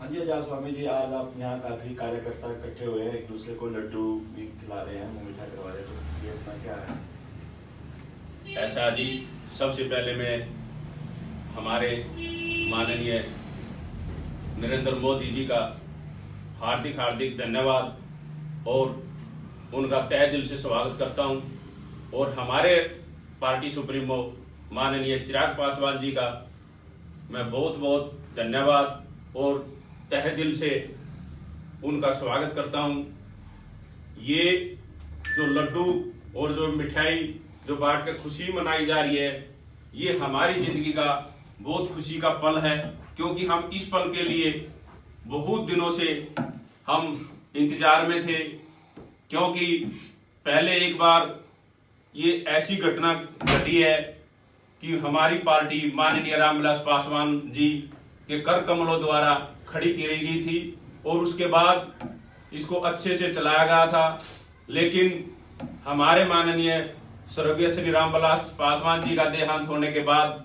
हाँ जी आजाद स्वामी जी, आज आप यहाँ काफी कार्यकर्ता इकट्ठे हुए हैं, एक दूसरे को लड्डू भी खिला रहे हैं, मुंह मीठा करवा रहे हैं, तो ये अपना क्या है? ऐसा जी, सबसे पहले मैं हमारे माननीय नरेंद्र मोदी जी का हार्दिक हार्दिक धन्यवाद और उनका तहे दिल से स्वागत करता हूं, और हमारे पार्टी सुप्रीमो माननीय चिराग पासवान जी का मैं बहुत बहुत धन्यवाद और तहे दिल से उनका स्वागत करता हूं। ये जो लड्डू और जो मिठाई जो बांट के खुशी मनाई जा रही है, ये हमारी जिंदगी का बहुत खुशी का पल है, क्योंकि हम इस पल के लिए बहुत दिनों से हम इंतजार में थे। क्योंकि पहले एक बार ये ऐसी घटना घटी है कि हमारी पार्टी माननीय रामविलास पासवान जी के कर कमलों द्वारा खड़ी की गई थी, और उसके बाद इसको अच्छे से चलाया गया था। लेकिन हमारे माननीय स्वर्गीय श्री रामविलास पासवान जी का देहांत होने के बाद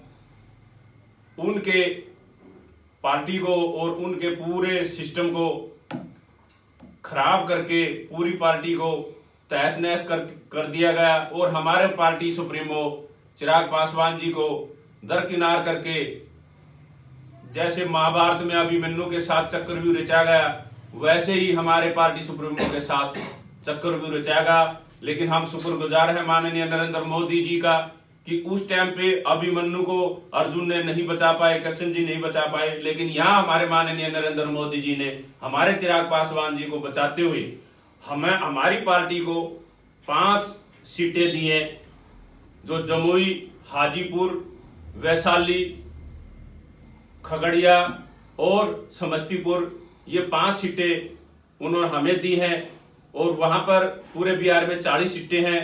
उनके पार्टी को और उनके पूरे सिस्टम को खराब करके पूरी पार्टी को तहस नहस कर दिया गया, और हमारे पार्टी सुप्रीमो चिराग पासवान जी को दरकिनार करके, जैसे महाभारत में अभिमन्यु के साथ चक्रव्यूह रचा गया, वैसे ही हमारे पार्टी सुप्रीमो के साथ चक्रव्यूह रचाएगा। लेकिन हम शुक्रगुजार हैं माननीय नरेंद्र मोदी जी का कि उस टाइम पे अभिमन्यु को अर्जुन ने नहीं बचा पाए, कृष्ण जी नहीं बचा पाए, लेकिन यहाँ हमारे माननीय नरेंद्र मोदी जी ने हमारे चिराग पासवान जी को बचाते हुए हमें हमारी पार्टी को 5 सीटें दी हैं, जो जमुई, हाजीपुर, वैशाली, खगड़िया और समस्तीपुर, ये 5 सीटें उन्होंने हमें दी हैं, और वहां पर पूरे बिहार में 40 सीटें हैं।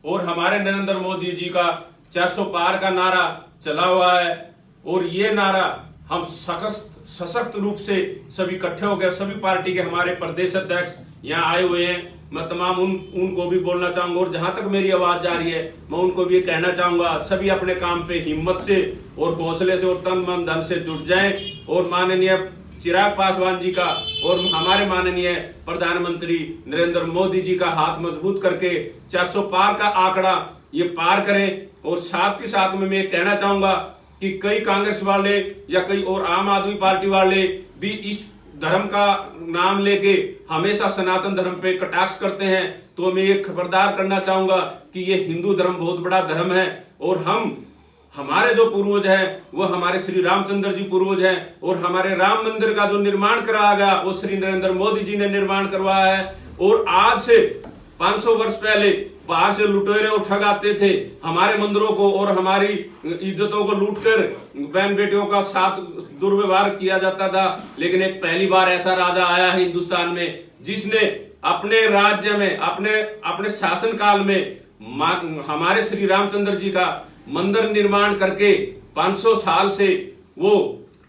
और हमारे नरेंद्र मोदी जी का 400 पार का नारा चला हुआ है, और ये नारा हम सशक्त रूप से सभी इकट्ठे हो गए, सभी पार्टी के हमारे प्रदेश अध्यक्ष यहाँ आए हुए हैं। मैं तमाम उनको भी बोलना चाहूंगा, और जहां तक मेरी आवाज जा रही है मैं उनको भी कहना चाहूंगा, सभी अपने काम पे हिम्मत से और हौसले से और तन मन धन से जुट जाएं, और माननीय चिराग पासवान जी का और हमारे माननीय प्रधानमंत्री नरेंद्र मोदी जी का हाथ मजबूत करके 400 पार का आंकड़ा ये पार करें। और साथ के साथ में मैं कहना चाहूंगा कि कई कांग्रेस वाले या कई और आम आदमी पार्टी वाले भी इस धर्म का नाम लेके हमेशा सनातन धर्म पे कटाक्ष करते हैं, तो मैं ये खबरदार करना चाहूंगा कि ये हिंदू धर्म बहुत बड़ा धर्म है, और हमारे जो पूर्वज हैं वो हमारे श्री रामचंद्र जी पूर्वज हैं, और हमारे राम मंदिर का जो निर्माण कराया गया वो श्री नरेंद्र मोदी जी ने निर्माण करवाया है। और आज से 500 वर्ष पहले बाहर से लुटेरे और ठग आते थे हमारे मंदिरों को, और हमारी इज्जतों को लूटकर बहन बेटियों का साथ दुर्व्यवहार किया जाता था। लेकिन एक पहली बार ऐसा राजा आया है हिंदुस्तान में जिसने अपने राज्य में अपने शासन काल में हमारे श्री रामचंद्र जी का मंदिर निर्माण करके 500 साल से वो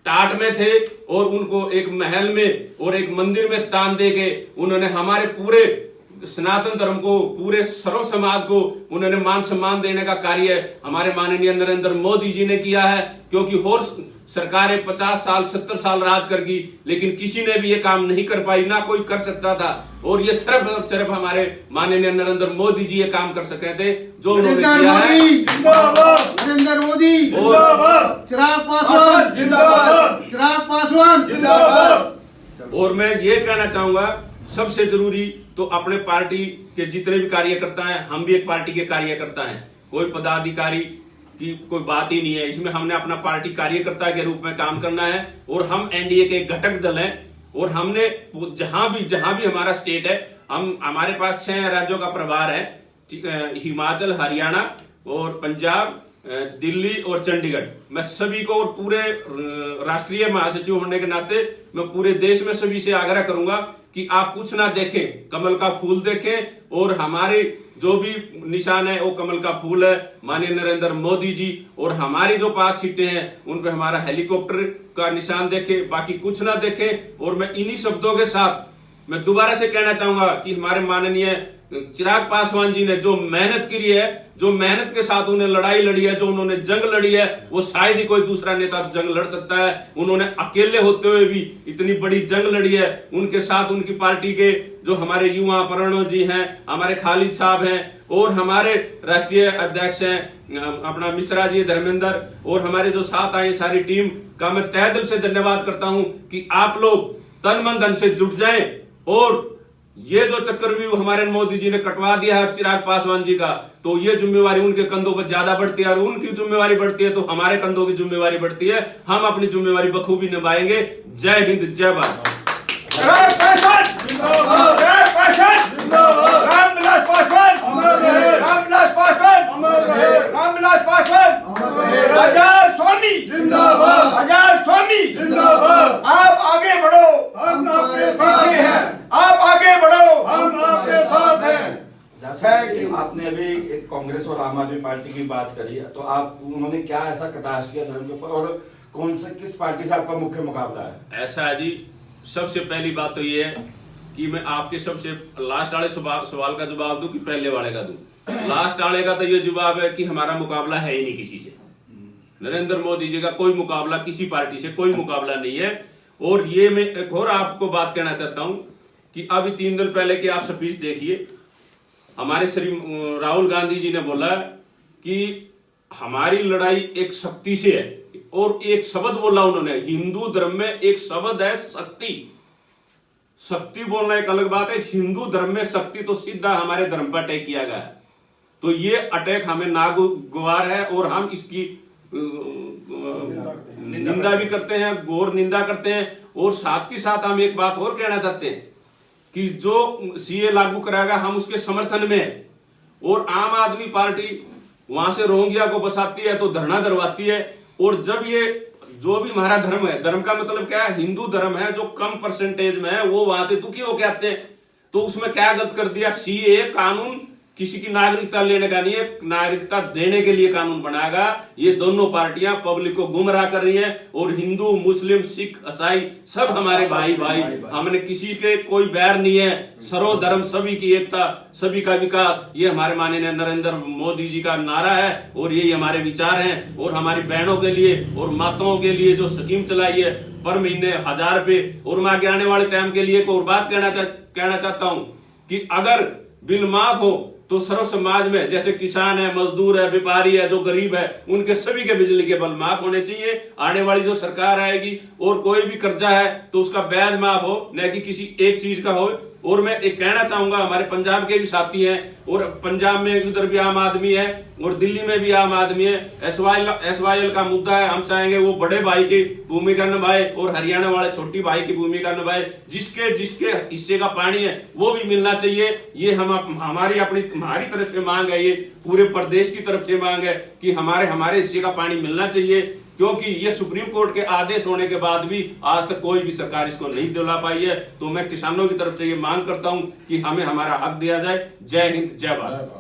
टाट में थे, और उनको एक महल में और एक मंदिर में स्थान देके उन्होंने हमारे पूरे सनातन धर्म को, पूरे सर्व समाज को उन्होंने मान सम्मान देने का कार्य हमारे माननीय नरेंद्र मोदी जी ने किया है। क्योंकि और सरकारें 50 साल 70 साल राज कर गई, लेकिन किसी ने भी ये काम नहीं कर पाई, ना कोई कर सकता था, और ये सिर्फ और सिर्फ हमारे माननीय नरेंद्र मोदी जी ये काम कर सके थे जो उन्होंने किया है। नरेंद्र मोदी जिंदाबाद, चिराग पासवान जिंदाबाद, चिराग पासवान जिंदाबाद। और मैं ये कहना चाहूंगा, सबसे जरूरी तो अपने पार्टी के जितने भी कार्यकर्ता हैं, हम भी एक पार्टी के कार्यकर्ता हैं, कोई पदाधिकारी की कोई बात ही नहीं है इसमें। हमने अपना पार्टी कार्यकर्ता के रूप में काम करना है, और हम एनडीए के घटक दल हैं, और हमने जहां भी हमारा स्टेट है, हमारे पास 6 राज्यों का प्रभार है, हिमाचल, हरियाणा और पंजाब, दिल्ली और चंडीगढ़। मैं सभी को और पूरे राष्ट्रीय महासचिव होने के नाते मैं पूरे देश में सभी से आग्रह करूंगा कि आप कुछ ना देखें, कमल का फूल देखें, और हमारे जो भी निशान है वो कमल का फूल है, माननीय नरेंद्र मोदी जी। और हमारी जो 5 सीटें हैं उन पे हमारा हेलीकॉप्टर का निशान देखें, बाकी कुछ ना देखें। और मैं इन्हीं शब्दों के साथ मैं दोबारा से कहना चाहूंगा कि हमारे माननीय चिराग पासवान जी ने जो मेहनत करी है, जो मेहनत के साथ उन्हें लड़ाई लड़ी है, जो उन्होंने जंग लड़ी है, वो शायद ही कोई दूसरा नेता जंग लड़ सकता है। उन्होंने अकेले होते हुए भी इतनी बड़ी जंग लड़ी है। उनके साथ उनकी पार्टी के जो हमारे युवा प्रणव जी हैं, हमारे खालिद साहब हैं, और हमारे राष्ट्रीय अध्यक्ष हैं अपना मिश्रा जी, धर्मेंद्र, और हमारे जो साथ आए सारी टीम का मैं तहे दिल से धन्यवाद करता हूं कि आप लोग तन मन धन से जुट जाएं। और ये जो चक्रव्यूह हमारे मोदी जी ने कटवा दिया है चिराग पासवान जी का, तो ये जिम्मेवारी उनके कंधों पर ज्यादा बढ़ती है, और उनकी जिम्मेवारी बढ़ती है तो हमारे कंधों की जिम्मेवारी बढ़ती है। हम अपनी जिम्मेवारी बखूबी निभाएंगे। जय हिंद, जय भारत। रामविलास पासवान, रामविलास पासवान, रामविलास पासवान, आजाद स्वामी जिंदाबाद, आजाद स्वामी जिंदाबाद। आप आगे बढ़ो, हम आपके साथ हैं, आप आगे बढ़ो, हम आपके साथ हैं। आपने अभी एक कांग्रेस और आम आदमी पार्टी की बात करी है, तो आप उन्होंने क्या ऐसा कटाक्ष किया धर्म के ऊपर, और कौन से किस पार्टी से आपका मुख्य मुकाबला है? ऐसा है जी, सबसे पहली बात तो ये है कि मैं आपके सबसे लास्ट वाले सवाल का जवाब दूं कि पहले वाले का दूं। लास्ट वाले का तो ये जवाब है कि हमारा मुकाबला है ही नहीं किसी से। नरेंद्र मोदी जी का कोई मुकाबला किसी पार्टी से, कोई मुकाबला नहीं है। और ये मैं एक और आपको बात कहना चाहता हूं कि अभी 3 दिन पहले की आप स्पीच देखिए, हमारे श्री राहुल गांधी जी ने बोला कि हमारी लड़ाई एक शक्ति से है, और एक शब्द बोला उन्होंने, हिंदू धर्म में एक शब्द है शक्ति। शक्ति बोलना एक अलग बात है, हिंदू धर्म में शक्ति तो सीधा हमारे धर्म पर अटैक किया गया है। तो ये अटैक हमें नागवार है, और हम इसकी निंदा भी करते हैं, घोर निंदा करते हैं। और साथ के साथ हम एक बात और कहना चाहते हैं कि जो सीए लागू कराएगा हम उसके समर्थन में है। और आम आदमी पार्टी वहां से रोहिंग्या को बसाती है तो धरना दरवाती है। और जब ये जो भी हमारा धर्म है, धर्म का मतलब क्या है, हिंदू धर्म है, जो कम परसेंटेज में है, वो वहां से दुखी होके आते हैं। तो उसमें क्या गलत कर दिया, सीए कानून किसी की नागरिकता लेने का नहीं है, नागरिकता देने के लिए कानून बनाएगा। ये दोनों पार्टियां पब्लिक को गुमराह कर रही हैं। और हिंदू, मुस्लिम, सिख, ईसाई सब हमारे भाई भाई, हमने किसी के कोई बैर नहीं है। सर्वधर्म, सभी की एकता, सभी का विकास, ये हमारे माननीय नरेंद्र मोदी जी का नारा है, और यही हमारे विचार हैं। और हमारी बहनों के लिए और माताओं के लिए जो स्कीम चलाई है पर महीने 1000 रुपए, और मैं आगे आने वाले टाइम के लिए एक और बात कहना चाहता हूं कि अगर बिल माफ हो तो सर्व समाज में, जैसे किसान है, मजदूर है, व्यापारी है, जो गरीब है, उनके सभी के बिजली के बिल माफ होने चाहिए। आने वाली जो सरकार आएगी, और कोई भी कर्जा है तो उसका ब्याज माफ हो, न कि किसी एक चीज का हो। और मैं एक कहना चाहूंगा, हमारे पंजाब के भी साथी हैं, और पंजाब में उधर भी आम आदमी है, और दिल्ली में भी आम आदमी है। SYL का मुद्दा है, हम चाहेंगे वो बड़े भाई की भूमिका निभाए, और हरियाणा वाले छोटी भाई की भूमिका निभाए। जिसके हिस्से का पानी है वो भी मिलना चाहिए। ये हमारी तरफ से मांग है, ये पूरे प्रदेश की तरफ से मांग है कि हमारे हिस्से का पानी मिलना चाहिए। क्योंकि ये सुप्रीम कोर्ट के आदेश होने के बाद भी आज तक कोई भी सरकार इसको नहीं दिला पाई है। तो मैं किसानों की तरफ से ये मांग करता हूं कि हमें हमारा हक दिया जाए। जय हिंद, जय भारत।